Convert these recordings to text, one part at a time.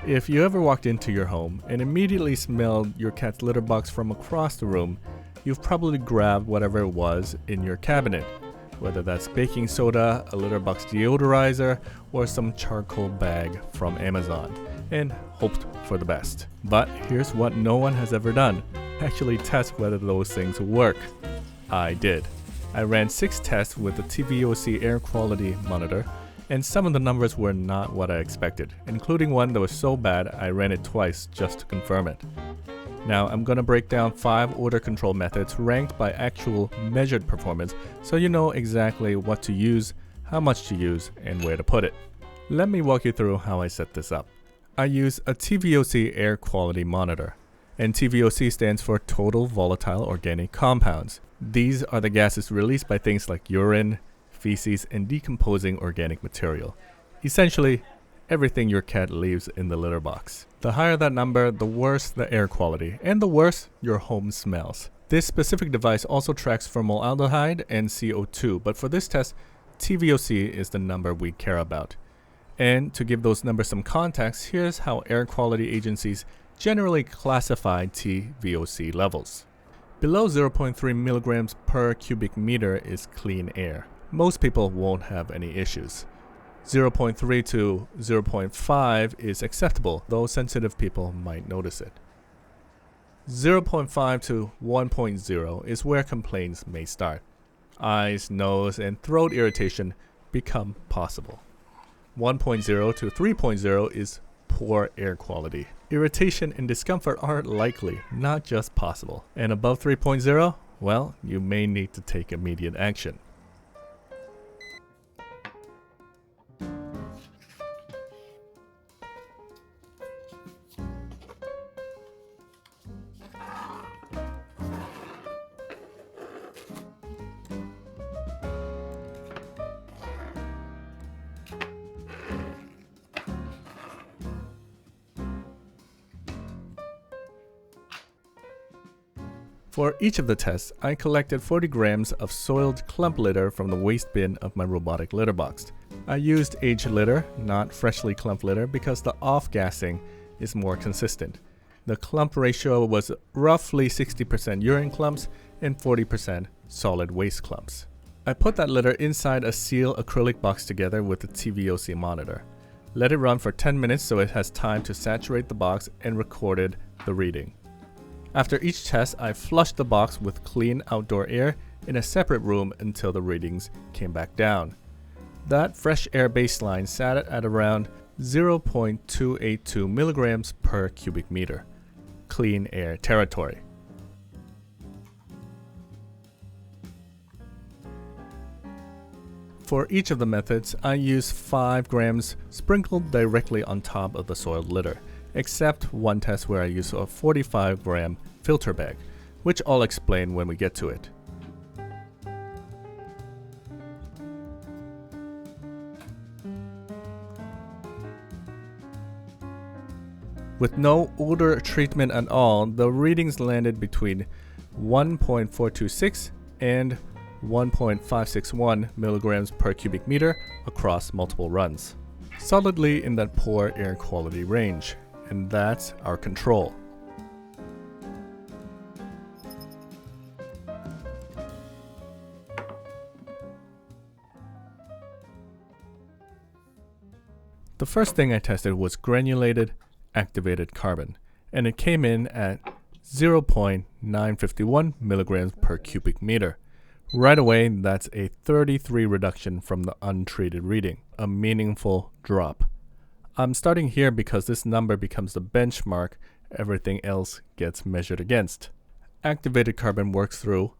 If you ever walked into your home and immediately smelled your cat's litter box from across the room, you've probably grabbed whatever it was in your cabinet, whether that's baking soda, a litter box deodorizer, or some charcoal bag from Amazon, and hoped for the best. But here's what no one has ever done: actually test whether those things work. I did. I ran 6 tests with the TVOC air quality monitor, and some of the numbers were not what I expected, including one that was so bad I ran it twice just to confirm it. Now I'm gonna break down 5 odor control methods ranked by actual measured performance so you know exactly what to use, how much to use, and where to put it. Let me walk you through how I set this up. I use a TVOC air quality monitor, and TVOC stands for Total Volatile Organic Compounds. These are the gases released by things like urine, feces, and decomposing organic material. Essentially, everything your cat leaves in the litter box. The higher that number, the worse the air quality, and the worse your home smells. This specific device also tracks formaldehyde and CO2, but for this test, TVOC is the number we care about. And to give those numbers some context, here's how air quality agencies generally classify TVOC levels. Below 0.3 milligrams per cubic meter is clean air. Most people won't have any issues. 0.3 to 0.5 is acceptable, though sensitive people might notice it. 0.5 to 1.0 is where complaints may start. Eyes, nose, and throat irritation become possible. 1.0 to 3.0 is poor air quality. Irritation and discomfort are likely, not just possible. And above 3.0, well, you may need to take immediate action. For each of the tests, I collected 40 grams of soiled clump litter from the waste bin of my robotic litter box. I used aged litter, not freshly clumped litter, because the off-gassing is more consistent. The clump ratio was roughly 60% urine clumps and 40% solid waste clumps. I put that litter inside a sealed acrylic box together with the TVOC monitor. Let it run for 10 minutes so it has time to saturate the box, and recorded the reading. After each test, I flushed the box with clean outdoor air in a separate room until the readings came back down. That fresh air baseline sat at around 0.282 milligrams per cubic meter, clean air territory. For each of the methods, I used 5 grams sprinkled directly on top of the soiled litter, except one test where I used a 45-gram filter bag, which I'll explain when we get to it. With no odor treatment at all, the readings landed between 1.426 and 1.561 milligrams per cubic meter across multiple runs, solidly in that poor air quality range. And that's our control. The first thing I tested was granulated activated carbon, and it came in at 0.951 milligrams per cubic meter. Right away, that's a 33 reduction from the untreated reading, a meaningful drop. I'm starting here because this number becomes the benchmark everything else gets measured against. Activated carbon works through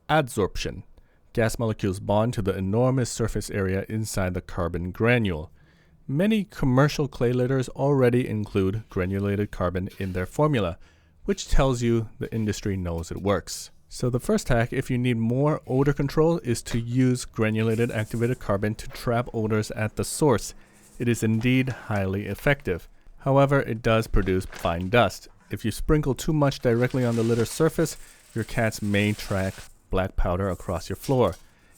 adsorption. Gas molecules bond to the enormous surface area inside the carbon granule. Many commercial clay litters already include granulated carbon in their formula, which tells you the industry knows it works. So the first hack, if you need more odor control, is to use granulated activated carbon to trap odors at the source. It is indeed highly effective. However, it does produce fine dust. If you sprinkle too much directly on the litter surface, your cats may track black powder across your floor.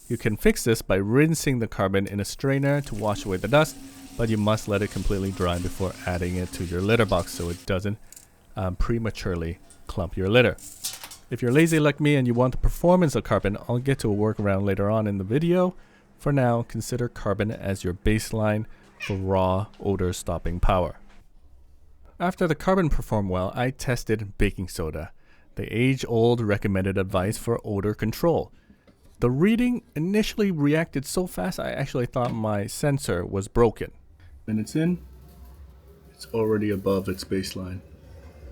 You can fix this by rinsing the carbon in a strainer to wash away the dust, but you must let it completely dry before adding it to your litter box so it doesn't prematurely clump your litter. If you're lazy like me and you want the performance of carbon, I'll get to a workaround later on in the video. For now, consider carbon as your baseline for raw odor stopping power. After the carbon performed well, I tested baking soda, the age-old recommended advice for odor control. The reading initially reacted so fast I actually thought my sensor was broken. Minutes in, it's already above its baseline.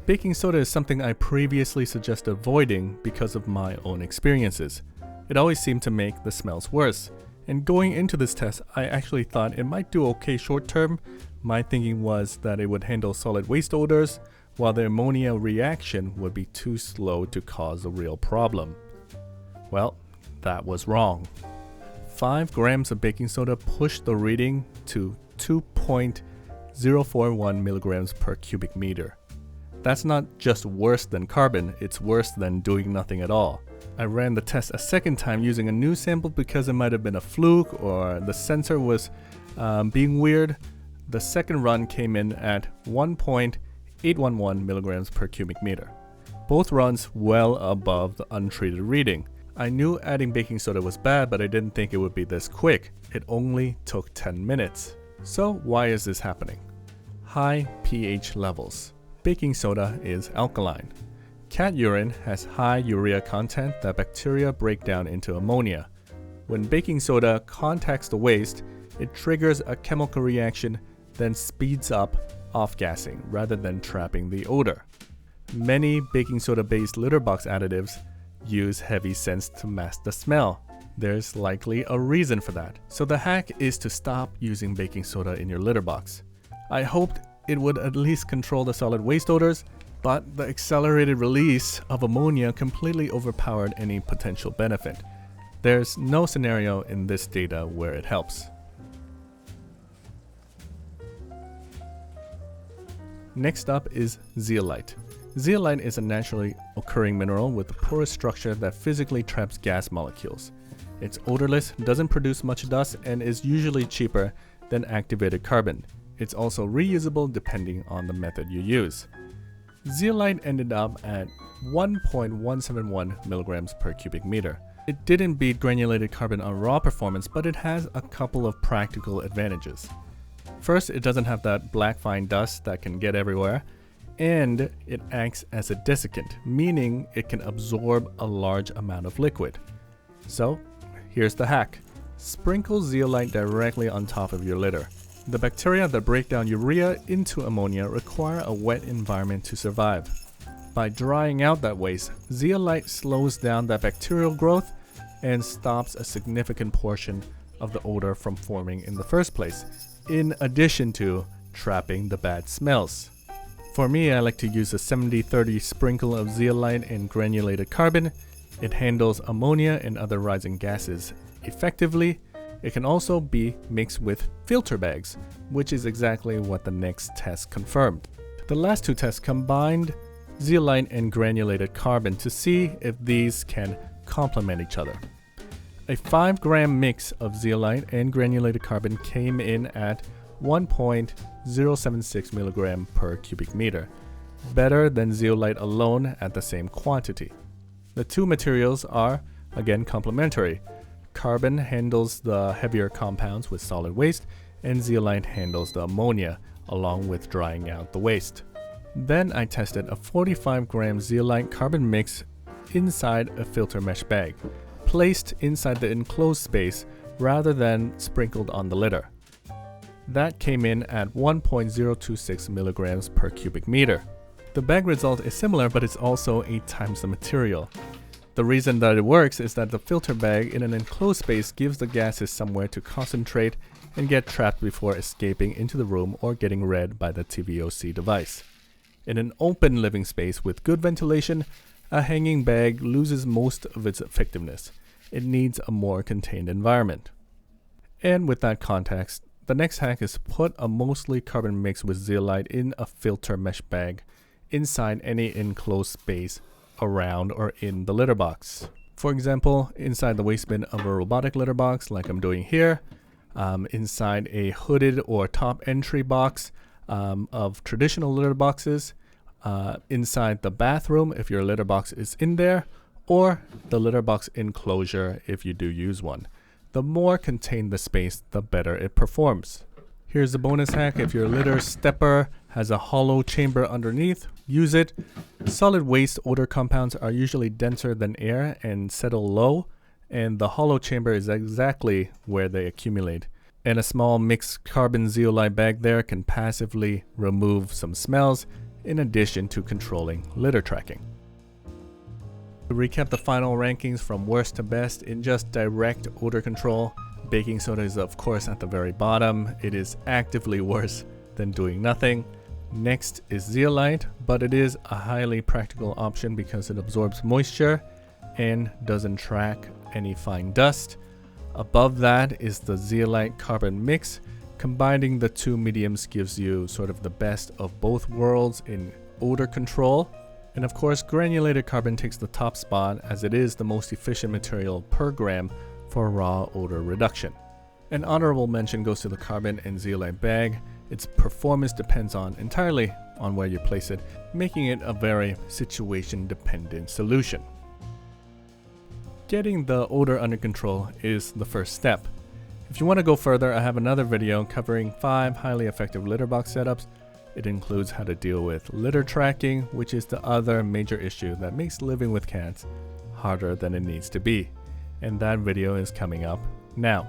Baking soda is something I previously suggested avoiding because of my own experiences. It always seemed to make the smells worse. And going into this test, I actually thought it might do okay short term. My thinking was that it would handle solid waste odors, while the ammonia reaction would be too slow to cause a real problem. Well, that was wrong. 5 grams of baking soda pushed the reading to 2.041 milligrams per cubic meter. That's not just worse than carbon, it's worse than doing nothing at all. I ran the test a second time using a new sample because it might have been a fluke or the sensor was being weird. The second run came in at 1.811 milligrams per cubic meter. Both runs well above the untreated reading. I knew adding baking soda was bad, but I didn't think it would be this quick. It only took 10 minutes. So why is this happening? High pH levels. Baking soda is alkaline. Cat urine has high urea content that bacteria break down into ammonia. When baking soda contacts the waste, it triggers a chemical reaction, then speeds up off-gassing rather than trapping the odor. Many baking soda-based litter box additives use heavy scents to mask the smell. There's likely a reason for that. So the hack is to stop using baking soda in your litter box. I hoped it would at least control the solid waste odors, but the accelerated release of ammonia completely overpowered any potential benefit. There's no scenario in this data where it helps. Next up is zeolite. Zeolite is a naturally occurring mineral with a porous structure that physically traps gas molecules. It's odorless, doesn't produce much dust, and is usually cheaper than activated carbon. It's also reusable depending on the method you use. Zeolite ended up at 1.171 milligrams per cubic meter. It didn't beat granulated carbon on raw performance, but it has a couple of practical advantages. First, it doesn't have that black fine dust that can get everywhere, and it acts as a desiccant, meaning it can absorb a large amount of liquid. So, here's the hack. Sprinkle zeolite directly on top of your litter. The bacteria that break down urea into ammonia require a wet environment to survive. By drying out that waste, zeolite slows down that bacterial growth and stops a significant portion of the odor from forming in the first place, in addition to trapping the bad smells. For me, I like to use a 70-30 sprinkle of zeolite and granulated carbon. It handles ammonia and other rising gases effectively. It can also be mixed with filter bags, which is exactly what the next test confirmed. The last two tests combined zeolite and granulated carbon to see if these can complement each other. A 5-gram mix of zeolite and granulated carbon came in at 1.076 milligram per cubic meter, better than zeolite alone at the same quantity. The two materials are, again, complementary. Carbon handles the heavier compounds with solid waste, and zeolite handles the ammonia along with drying out the waste. Then I tested a 45-gram zeolite carbon mix inside a filter mesh bag, placed inside the enclosed space rather than sprinkled on the litter. That came in at 1.026 milligrams per cubic meter. The bag result is similar, but it's also 8 times the material. The reason that it works is that the filter bag in an enclosed space gives the gases somewhere to concentrate and get trapped before escaping into the room or getting read by the TVOC device. In an open living space with good ventilation, a hanging bag loses most of its effectiveness. It needs a more contained environment. And with that context, the next hack is to put a mostly carbon mix with zeolite in a filter mesh bag inside any enclosed space around or in the litter box. For example, inside the waste bin of a robotic litter box like I'm doing here, inside a hooded or top entry box of traditional litter boxes, inside the bathroom if your litter box is in there, or the litter box enclosure if you do use one. The more contained the space, the better it performs. Here's a bonus hack: if your litter stepper has a hollow chamber underneath, use it. Solid waste odor compounds are usually denser than air and settle low, and the hollow chamber is exactly where they accumulate. And a small mixed carbon zeolite bag there can passively remove some smells in addition to controlling litter tracking. To recap the final rankings from worst to best in just direct odor control, baking soda is of course at the very bottom. It is actively worse than doing nothing. Next is zeolite, but it is a highly practical option because it absorbs moisture and doesn't track any fine dust. Above that is the zeolite carbon mix. Combining the two mediums gives you sort of the best of both worlds in odor control. And of course, granulated carbon takes the top spot as it is the most efficient material per gram for raw odor reduction. An honorable mention goes to the carbon and zeolite bag. Its performance depends entirely on where you place it, making it a very situation-dependent solution. Getting the odor under control is the first step. If you want to go further, I have another video covering 5 highly effective litter box setups. It includes how to deal with litter tracking, which is the other major issue that makes living with cats harder than it needs to be. And that video is coming up now.